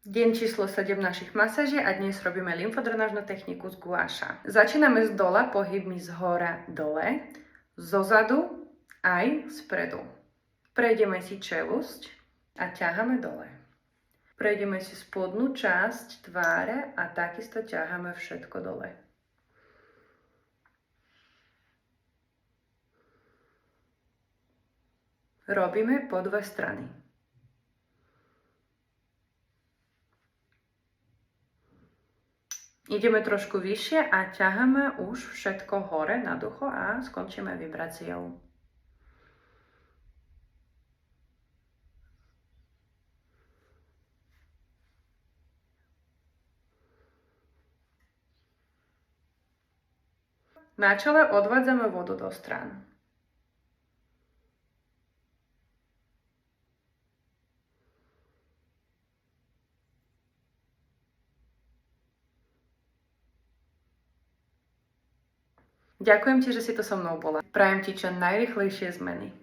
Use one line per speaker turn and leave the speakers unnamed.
Deň číslo 7 našich masáží a dnes robíme lymfodrenážnu techniku z guáša. Začíname z dola pohybmi z hora dole, zozadu aj spredu. Prejdeme si čelusť a ťaháme dole. Prejdeme si spodnú časť tváre a takisto ťaháme všetko dole. Robíme po dve strany. Ideme trošku vyššie a ťaháme už všetko hore nad ucho a skončíme vibráciou. Na čele odvádzame vodu do strán. Ďakujem ti, že si to so mnou bola. Prajem ti čo najrýchlejšie zmeny.